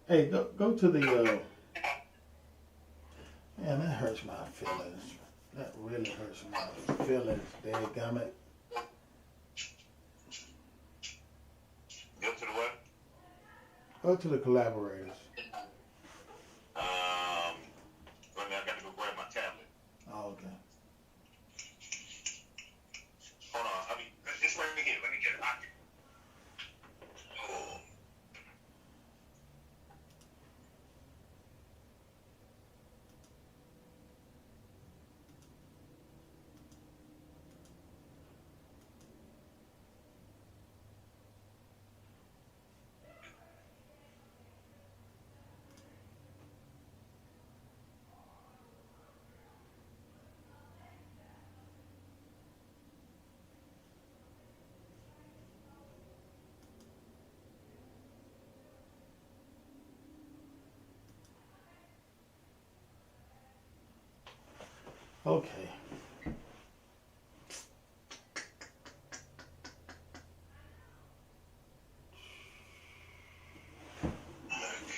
Hey, go to the. Man, that hurts my feelings. That really hurts my feelings. Dadgummit. Go to the what? Go to the collaborators. Wait a minute, I got to go grab my tablet. Oh, okay. Hold on, it's right here. Let me get it. Oh. Okay.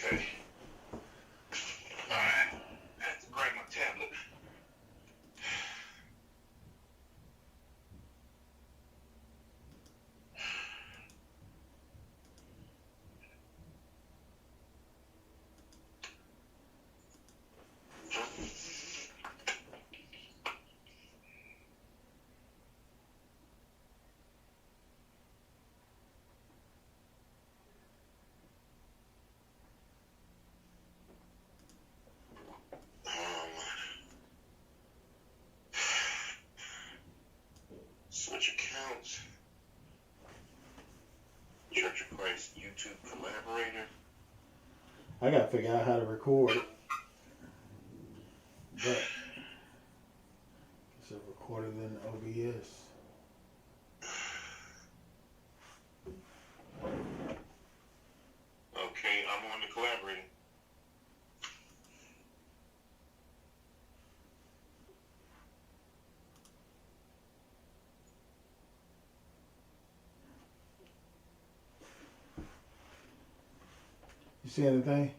Okay. Alright. I have to grab my tablet. Switch accounts. Church of Christ YouTube collaborator. I gotta figure out how to record it. But it's recorded in OBS. Okay, I'm on the collaborator. You see anything?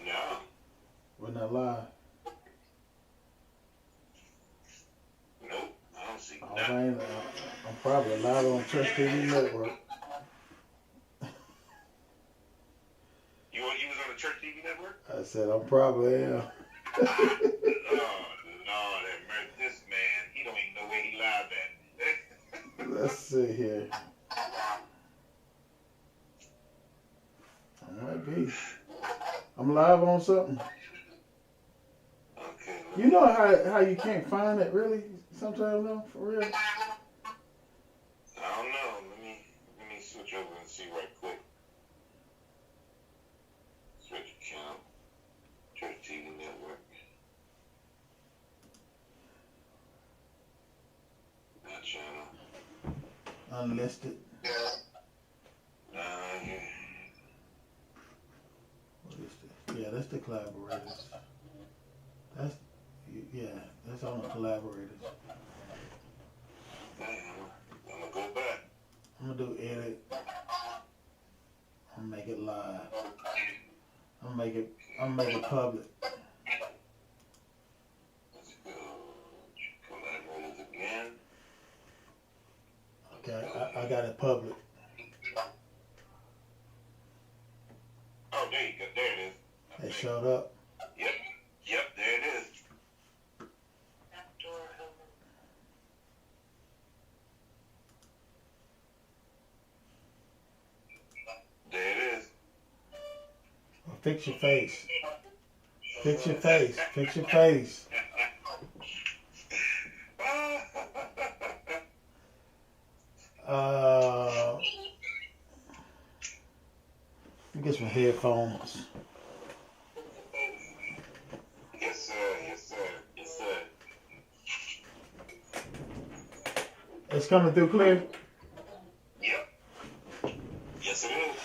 No. We're not live. Nope, I don't see All nothing. right, I'm probably live on Church TV Network. You was on the Church TV network? I said I'm probably am. Oh, Lord, this man, he don't even know where he live at. Let's see here. I might be. I'm live on something. Okay. You know how you can't find it really? Sometimes though, for real. I don't know. Let me switch over and see right quick. Switch account. Church TV network. That channel. Unlisted. Yeah. What is this? Yeah, that's the collaborators. That's on the collaborators. I'm gonna go back. I'm gonna do edit. I'm gonna make it live. I'm gonna make it public. Let's go. Collaborators again. Okay, I got it public. Oh, there you go. There it is. It showed up. Yep, there it is. There it is. Well, fix your face. Fix your face. Fix your face. Let me get some headphones. Yes, sir. Yes, sir. Yes, sir. It's coming through clear? Yep. Yes, it is.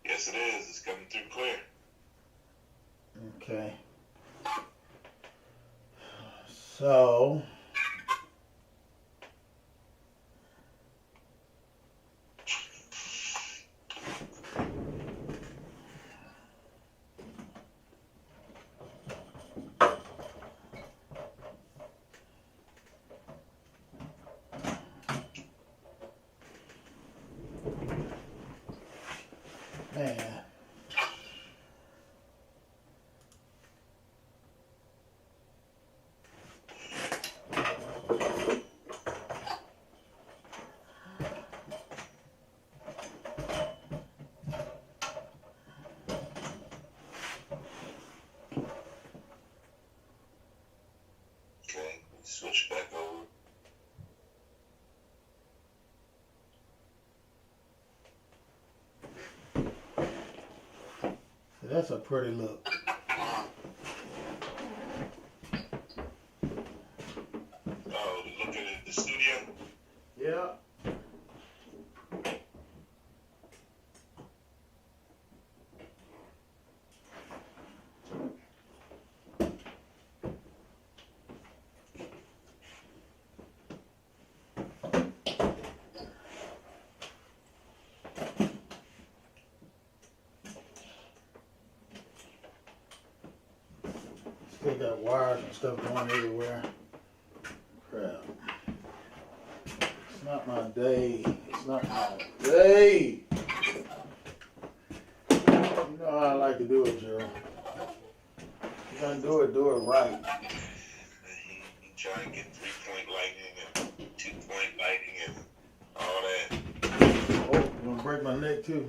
Yes, it is. It's coming through clear. Okay. So Man. Okay, switch back over. That's a pretty look. Oh, looking at the studio. Yeah. Still got wires and stuff going everywhere. Crap. It's not my day. It's not my day. You know how I like to do it, Gerald. If you're gonna do it right. He try and get 3-point lighting and 2-point lighting and all that. Oh, I'm gonna break my neck too.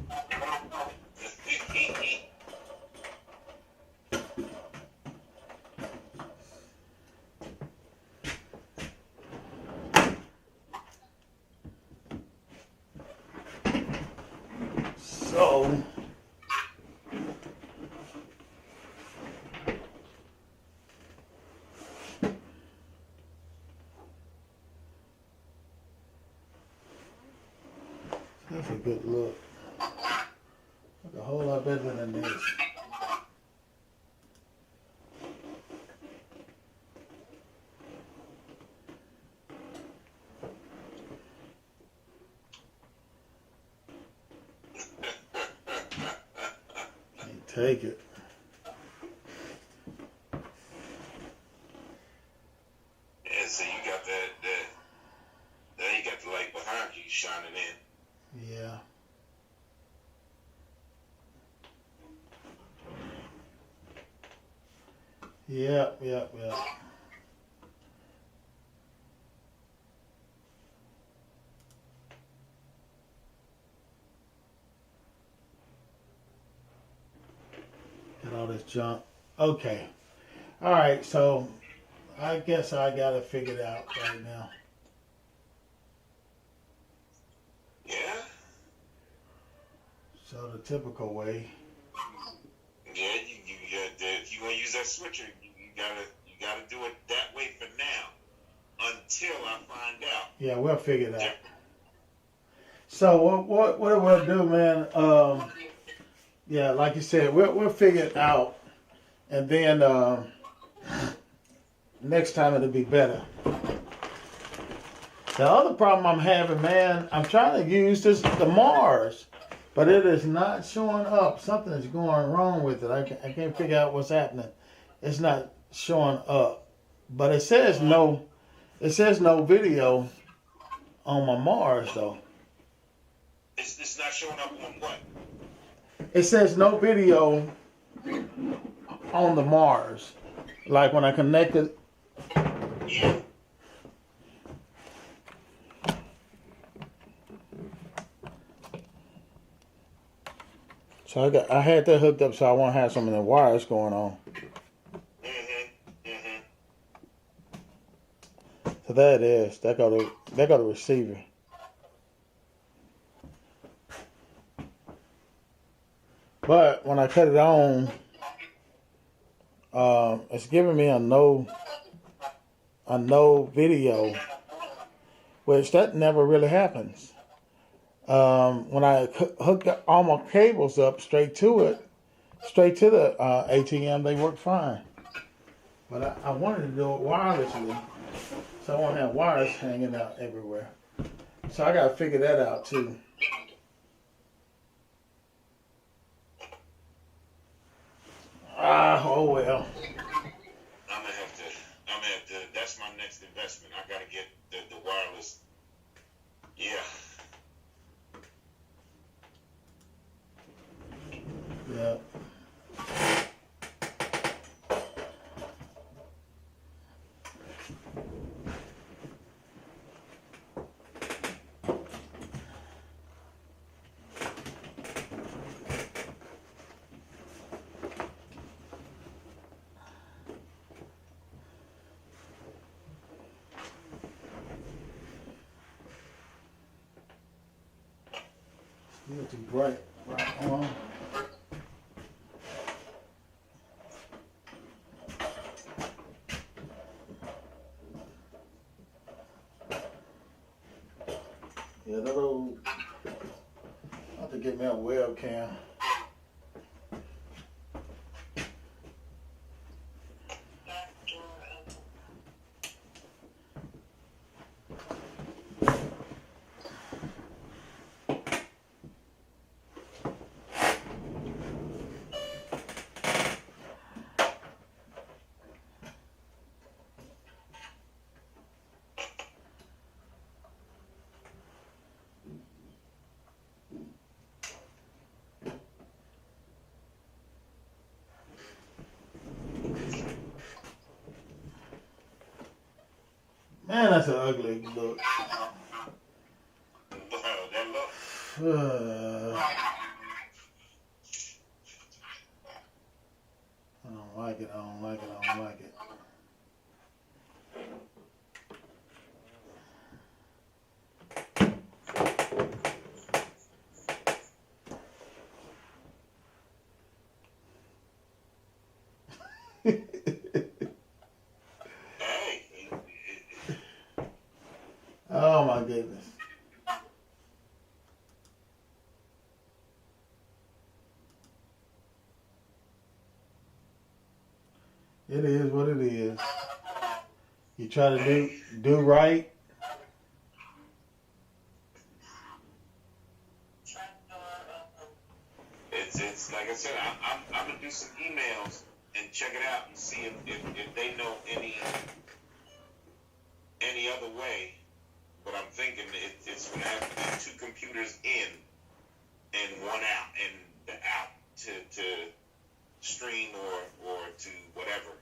So, that's a good look. Look a whole lot better than this. Can't take it. Yeah, so you got that. Now you got the light behind you shining in. Yeah. Yep. Got all this junk. Okay. All right, so I guess I got it figured out right now. Yeah. So the typical way. Yeah, you got that. If you want to use that switcher, you gotta do it that way for now until I find out. Yeah, we'll figure it out. So what we'll do, man? Yeah, like you said, we'll figure it out, and then next time it'll be better. The other problem I'm having, man, I'm trying to use the Mars, but it is not showing up. Something is going wrong with it. I can't figure out what's happening. It's not showing up, but it says no. It says no video on my Mars though. It's not showing up on what? It says no video on the Mars. Like when I connect it. Yeah. So I had that hooked up so I won't have some of the wires going on. So there it is. That got a receiver. But when I cut it on, it's giving me a no video, which that never really happens. When I hooked all my cables up straight to the ATM, they work fine. But I wanted to do it wirelessly, so I won't have wires hanging out everywhere. So I got to figure that out too. Oh well. I'm gonna have to. That's my next investment. I gotta get the wireless. Yeah. You're too bright. Right on. Yeah, that old. I have to get me a webcam. Man, that's an ugly look. That look. I don't like it. I don't like it. I don't like it. Hey. Oh my goodness. It is what it is. You try to do right. It's like I said, I'm gonna do some emails and check it out and see if they know any other way. But I'm thinking it's gonna have to be 2 computers in and 1 out, and the out to stream or to whatever.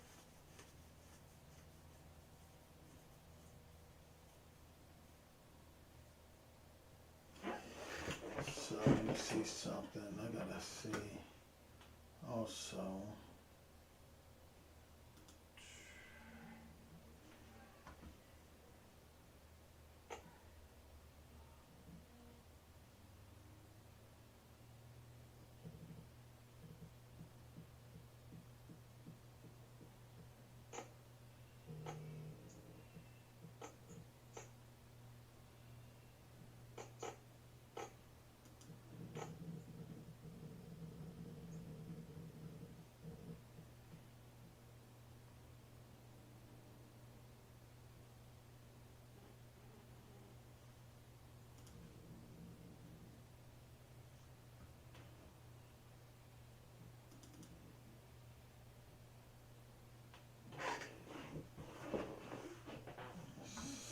So let me see something. I gotta see. Also.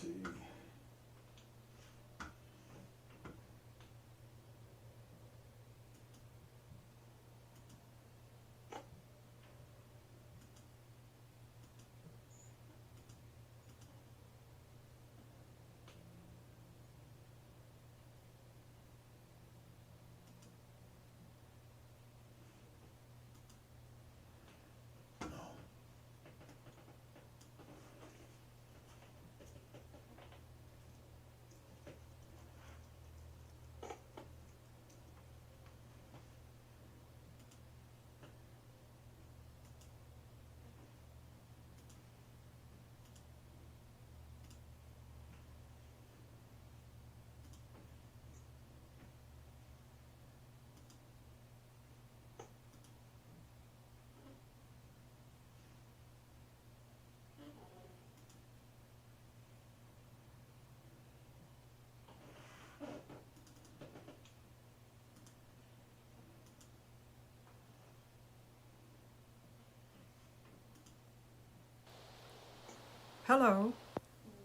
See. Hello,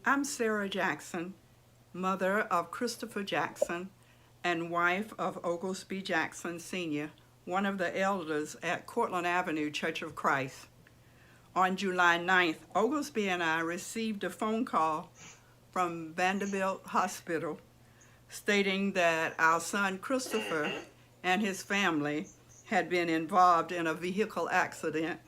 I'm Sarah Jackson, mother of Christopher Jackson and wife of Oglesby Jackson Sr., one of the elders at Cortland Avenue Church of Christ. On July 9th, Oglesby and I received a phone call from Vanderbilt Hospital stating that our son Christopher and his family had been involved in a vehicle accident.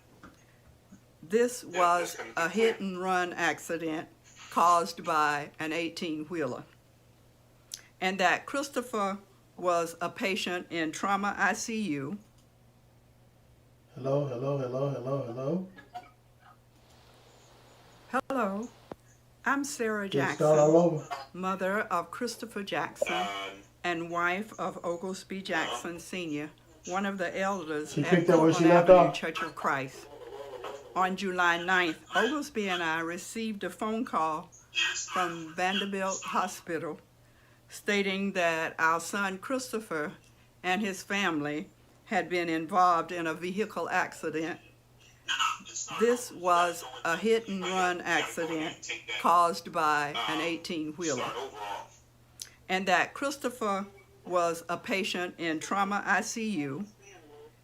This was a hit and run accident caused by an 18-wheeler, and that Christopher was a patient in trauma ICU. Hello, hello, hello, hello, hello. Hello, I'm Sarah Did it start all Jackson, over? mother of Christopher Jackson and wife of Oglesby Jackson Sr., one of the elders She at picked up where she Courtland left Avenue off? Church of Christ. On July 9th, Oglesby and I received a phone call from Vanderbilt Hospital stating that our son Christopher and his family had been involved in a vehicle accident. This was a hit and run accident caused by an 18-wheeler, and that Christopher was a patient in trauma ICU.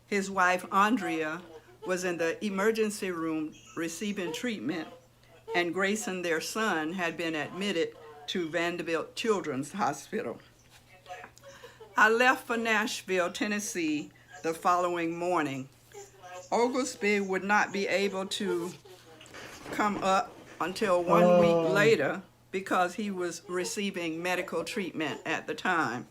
His wife Andrea was in the emergency room receiving treatment, and Grayson, their son, had been admitted to Vanderbilt Children's Hospital. I left for Nashville, Tennessee the following morning. Oglesby would not be able to come up until 1 week later because he was receiving medical treatment at the time.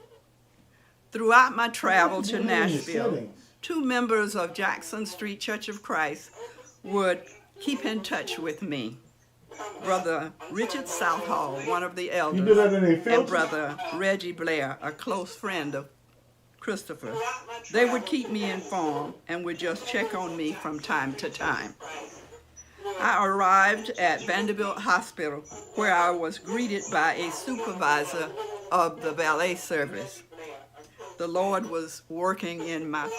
Throughout my travel to Nashville, 2 members of Jackson Street Church of Christ would keep in touch with me. Brother Richard Southall, one of the elders, and Brother Reggie Blair, a close friend of Christopher. They would keep me informed and would just check on me from time to time. I arrived at Vanderbilt Hospital, where I was greeted by a supervisor of the valet service. The Lord was working in my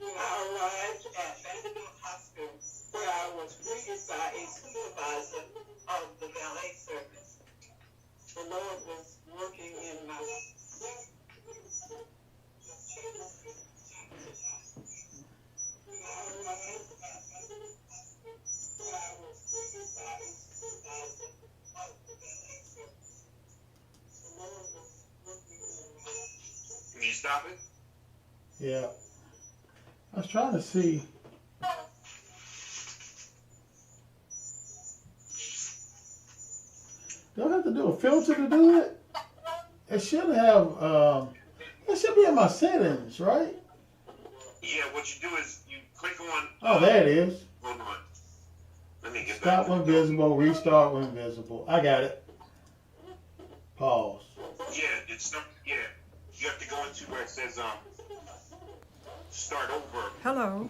I arrived at Vanderbilt Hospital, where I was greeted by a supervisor of the valet service. The Lord was working in my Can you stop it? Yeah. I was trying to see. Do I have to do a filter to do it? It should have, it should be in my settings, right? Yeah, what you do is you click on. Oh, there it is. Hold on. Let me get Stop back. when visible, restart when visible. I got it. Pause. Yeah, it's not. Yeah, you have to go into where it says start over. Hello,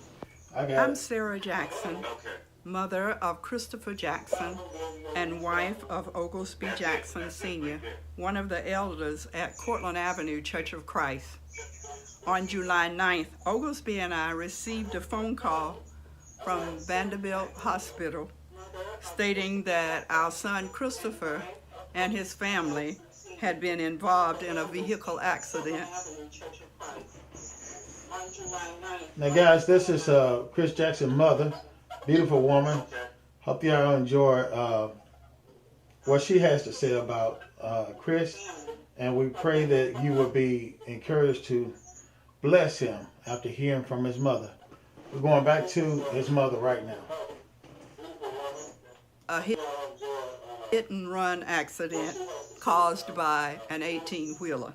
I got I'm it. Sarah Jackson, Okay. mother of Christopher Jackson and wife of Oglesby Jackson Sr., one of the elders at Courtland Avenue Church of Christ. On July 9th, Oglesby and I received a phone call from Vanderbilt Hospital stating that our son Christopher and his family had been involved in a vehicle accident. Now, guys, this is Chris Jackson's mother, beautiful woman. Hope y'all enjoy what she has to say about Chris, and we pray that you will be encouraged to bless him after hearing from his mother. We're going back to his mother right now. A hit and run accident caused by an 18-wheeler,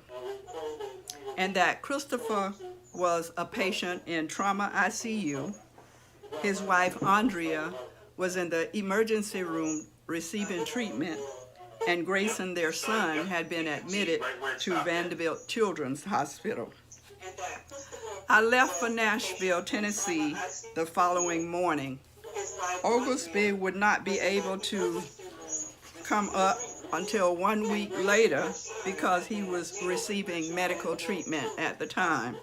and that Christopher was a patient in trauma ICU. His wife Andrea was in the emergency room receiving treatment, and Grayson, their son, had been admitted to Vanderbilt Children's Hospital. I left for Nashville, Tennessee the following morning. Oglesby would not be able to come up until 1 week later because he was receiving medical treatment at the time.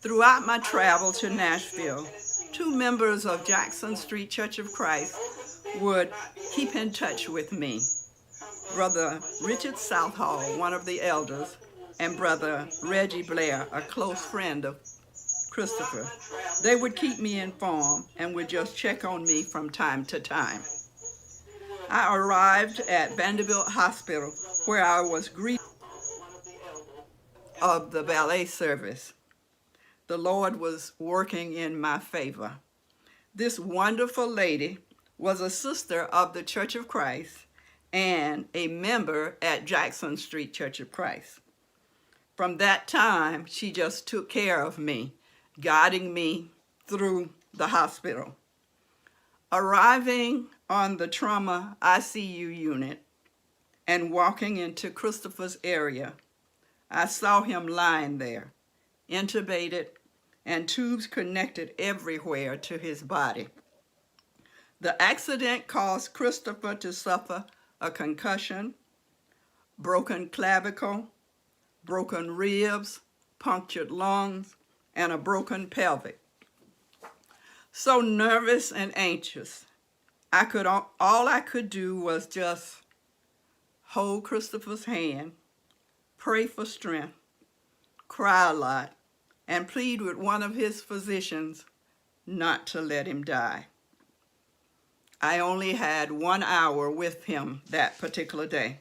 Throughout my travel to Nashville, 2 members of Jackson Street Church of Christ would keep in touch with me. Brother Richard Southall, one of the elders, and Brother Reggie Blair, a close friend of Christopher. They would keep me informed and would just check on me from time to time. I arrived at Vanderbilt Hospital, where I was greeted of the valet service. The Lord was working in my favor. This wonderful lady was a sister of the Church of Christ and a member at Jackson Street Church of Christ. From that time, she just took care of me, guiding me through the hospital. Arriving on the trauma ICU unit and walking into Christopher's area, I saw him lying there, intubated and tubes connected everywhere to his body. The accident caused Christopher to suffer a concussion, broken clavicle, broken ribs, punctured lungs, and a broken pelvic. So nervous and anxious, all I could do was just hold Christopher's hand, pray for strength, cry a lot, and plead with one of his physicians not to let him die. I only had 1 hour with him that particular day.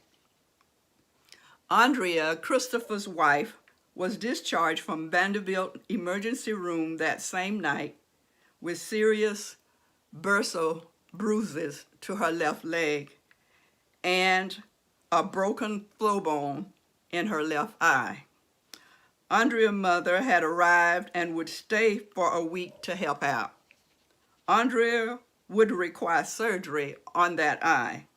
Andrea, Christopher's wife, was discharged from Vanderbilt emergency room that same night with serious bursal bruises to her left leg and a broken flow bone in her left eye. Andrea's mother had arrived and would stay for a week to help out. Andrea would require surgery on that eye.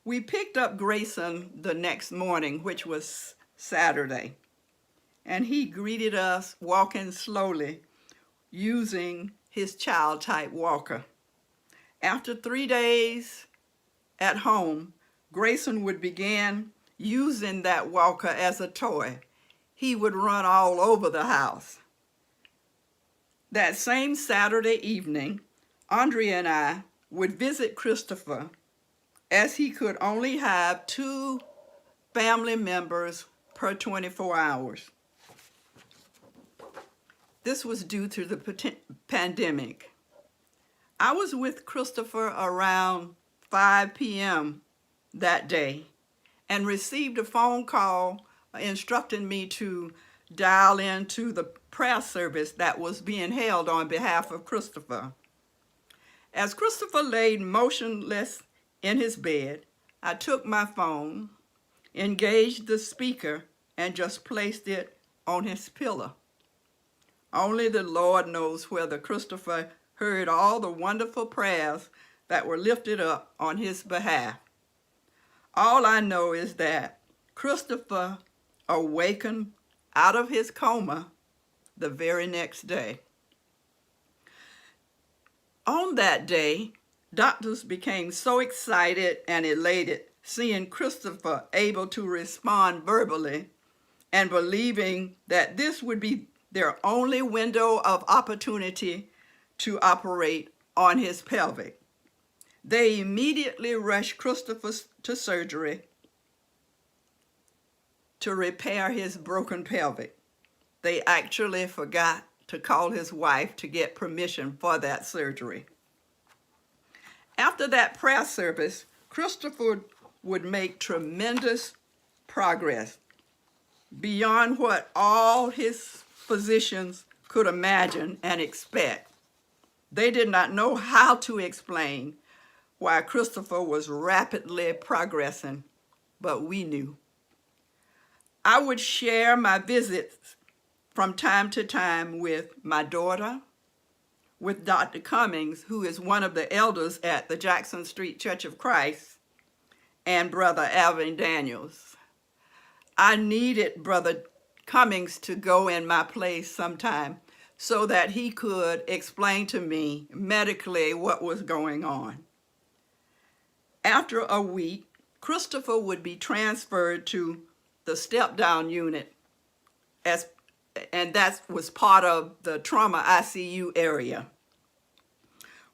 We picked up Grayson the next morning, which was Saturday, and he greeted us walking slowly using his child-type walker. After 3 days at home, Grayson would begin using that walker as a toy. He would run all over the house. That same Saturday evening, Andrea and I would visit Christopher, as he could only have 2 family members per 24 hours. This was due to the pandemic. I was with Christopher around 5 p.m. that day and received a phone call instructing me to dial into the prayer service that was being held on behalf of Christopher. As Christopher laid motionless in his bed, I took my phone, engaged the speaker, and just placed it on his pillow. Only the Lord knows whether Christopher heard all the wonderful prayers that were lifted up on his behalf. All I know is that Christopher awakened out of his coma the very next day. On that day, doctors became so excited and elated seeing Christopher able to respond verbally and believing that this would be their only window of opportunity to operate on his pelvic. They immediately rushed Christopher to surgery to repair his broken pelvic. They actually forgot to call his wife to get permission for that surgery. After that prayer service, Christopher would make tremendous progress beyond what all his physicians could imagine and expect. They did not know how to explain why Christopher was rapidly progressing, but we knew. I would share my visits from time to time with my daughter, with Dr. Cummings, who is one of the elders at the Jackson Street Church of Christ, and Brother Alvin Daniels. I needed Brother Cummings to go in my place sometime so that he could explain to me medically what was going on. After a week, Christopher would be transferred to the step-down unit, and that was part of the trauma ICU area,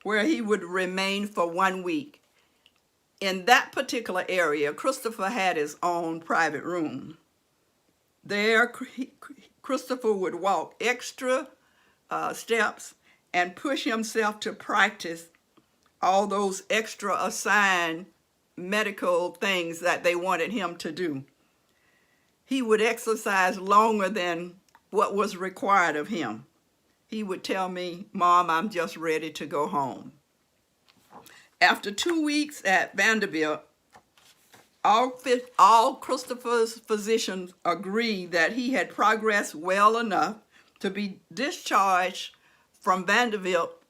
where he would remain for 1 week. In that particular area, Christopher had his own private room. There, Christopher would walk extra steps and push himself to practice all those extra assigned medical things that they wanted him to do. He would exercise longer than what was required of him. He would tell me, "Mom, I'm just ready to go home." After 2 weeks at Vanderbilt, All Christopher's physicians agreed that he had progressed well enough to be discharged from Vanderbilt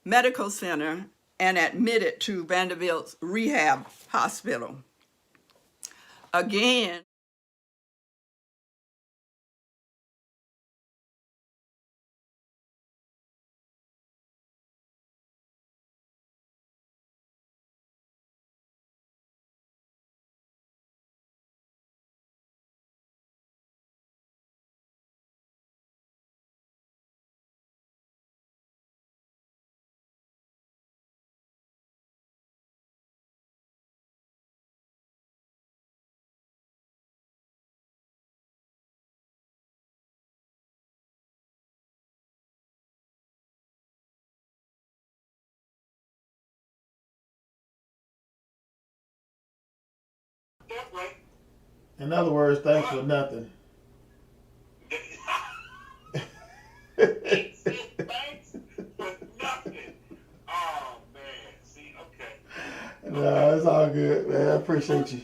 Medical Center and admitted to Vanderbilt's rehab hospital. Again, That way. In other words, thanks for nothing. He said thanks for nothing. Oh man. See, okay. No, it's all good, man. I appreciate you.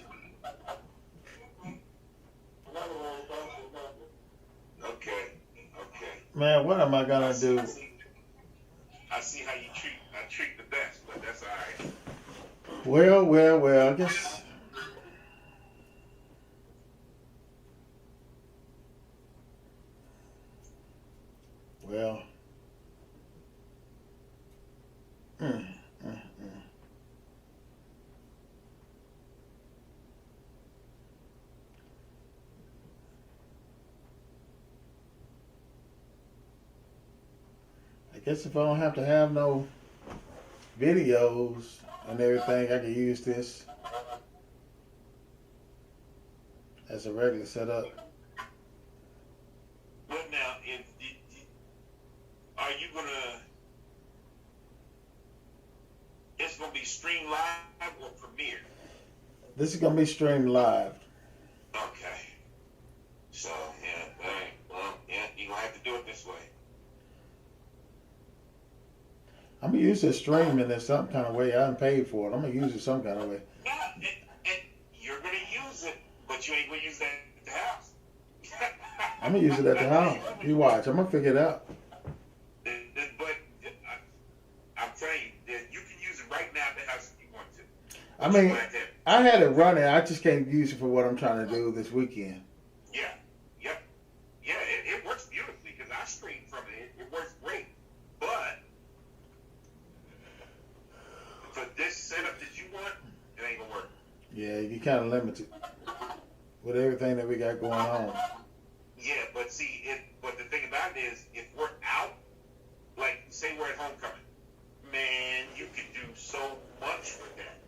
Okay. Okay. Man, what am I gonna do? I see how you treat the best, but that's all right. Well, I guess. Well. Mm, mm, mm. I guess if I don't have to have no videos and everything, I can use this as a regular setup. But now, are you gonna? It's gonna be streamed live or premiere? This is gonna be streamed live. Okay. So yeah, all right. Well, yeah, you gonna have to do it this way. I'm gonna use this streaming in some kind of way. I haven't paid for it. I'm gonna use it some kind of way. Yeah, and you're gonna use it, but you ain't gonna use that at the house. I'm gonna use it at the house. You watch. I'm gonna figure it out. But I'm telling you, you can use it right now at the house if you want to. I mean, I had it running. I just can't use it for what I'm trying to do this weekend. Yeah, yep, yeah. It works beautifully because I stream from it. It works great, but for this setup that you want, it ain't gonna work. Yeah, you kind of limited with everything that we got going on. Yeah, but see, but the thing about it is, if we're out, like say we're at homecoming, man, you can do so much with that.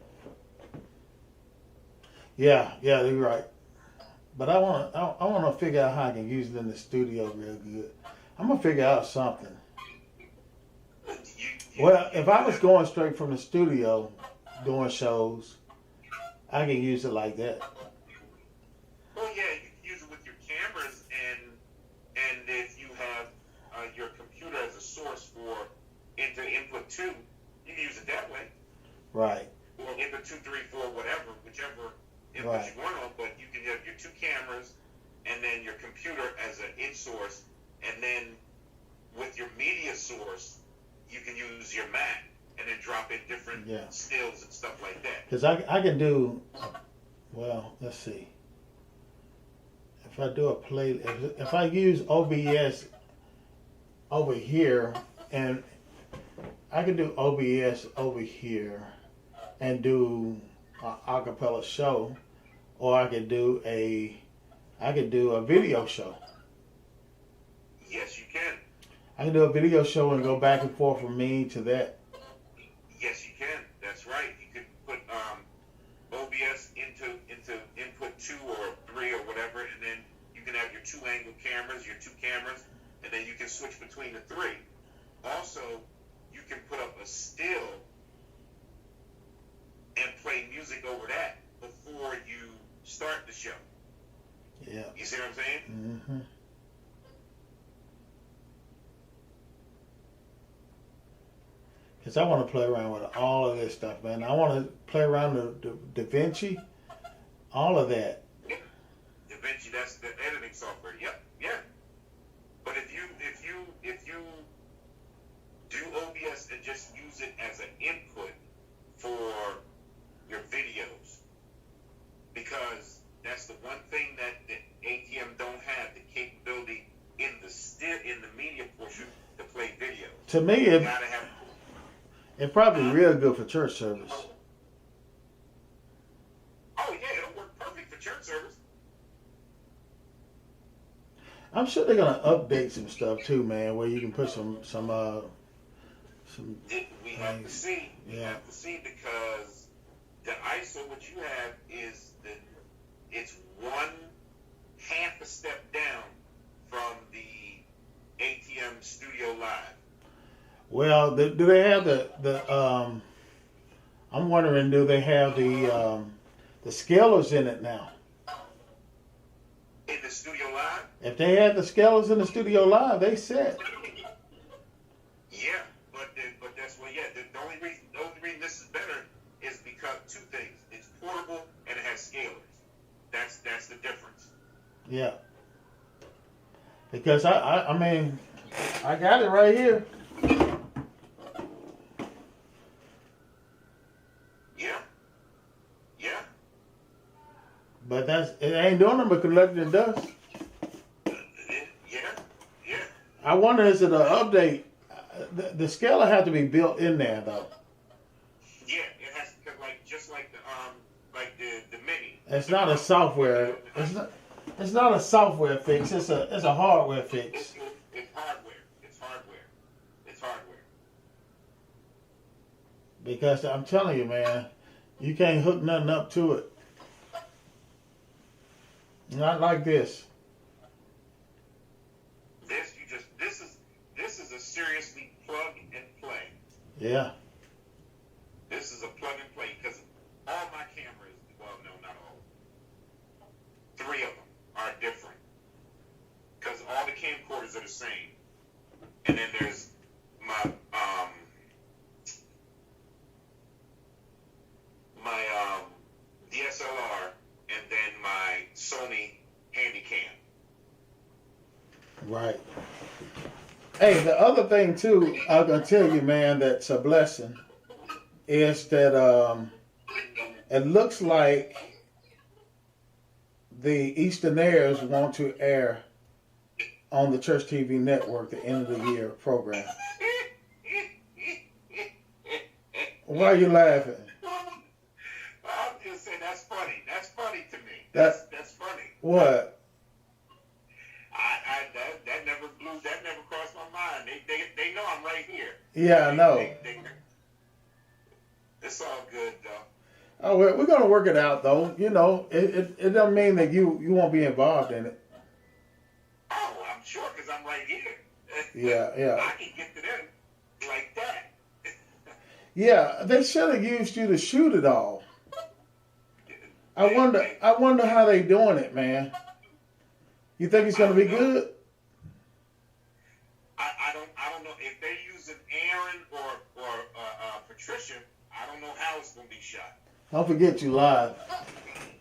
Yeah, you're right. But I wanna figure out how I can use it in the studio real good. I'm gonna figure out something. Well, if I was going straight from the studio doing shows, I can use it like that. Well, yeah, you can use it with your cameras, and if you have your computer as a source for input 2, you can use it that way. Right. Or input 2, 3, 4, whatever, whichever input Right. you want on. But you can have your 2 cameras, and then your computer as an in source, and then with your media source, you can use your Mac and then drop in different stills and stuff like that. Because I can do, well, let's see. If I do a play, if I use OBS over here, and I can do OBS over here and do an acapella show, or I could do a video show. Yes, you can. I can do a video show and go back and forth from me to that. Yes, you can. That's right. You could put OBS into input 2 or 3 or whatever, and then you can have your 2-angle cameras, your 2 cameras, and then you can switch between the 3. Also, you can put up a still and play music over that before you start the show. Yeah. You see what I'm saying? Mm-hmm. Because I want to play around with all of this stuff, man. I want to play around with Da Vinci. all of that. DaVinci, that's the editing software. Yep, yeah. But if you do OBS and just use it as an input for your videos, because that's the one thing that the ATM don't have, the capability in the media portion to play video. To me, You gotta have. it probably real good for church service. Oh yeah, it'll work perfect for church service. I'm sure they're gonna update some stuff too, man, where you can put some We have to see. We Yeah. have to see, because the ISO, what you have is that it's one half a step down from the ATM Studio Live. Well, do they have the I'm wondering, do they have the scalers in it now? In the Studio Live? If they had the scalers in the Studio Live, they set. Yeah, but that's what. Yeah, the only reason this is better is because two things: it's portable and it has scalers. That's the difference. Yeah. Because I mean, I got it right here. Yeah, yeah. But it ain't doing them but collecting dust. Yeah. I wonder, is it an update? The scaler have to be built in there though. Yeah, it has to just like the mini. It's not a software. It's not a software fix. It's a hardware fix. It's hardware. It's hardware. Because I'm telling you, man, you can't hook nothing up to it. Not like this. This is a seriously plug and play. Yeah. This is a plug and play, because all my cameras, well, no, not all. 3 of them are different, because all the camcorders are the same. And then there's my DSLR, and then my Sony Handycam. Right. Hey, the other thing too, I'm gonna tell you, man, that's a blessing, is that it looks like the Easternaires want to air on the Church TV network the end of the year program. Why are you laughing? I'm just saying, that's funny. That's funny to me. That's funny. What? That never crossed my mind. They know I'm right here. Yeah, I know. It's all good though. Oh, we're gonna work it out though. You know, it doesn't mean that you won't be involved in it. Oh, I'm sure, because I'm right here. Yeah. I can get to them like that. Yeah, they should have used you to shoot it all. I wonder how they doing it, man. You think it's gonna be good? I don't know if they're using Aaron or Patricia. I don't know how it's gonna be shot. Don't forget you live.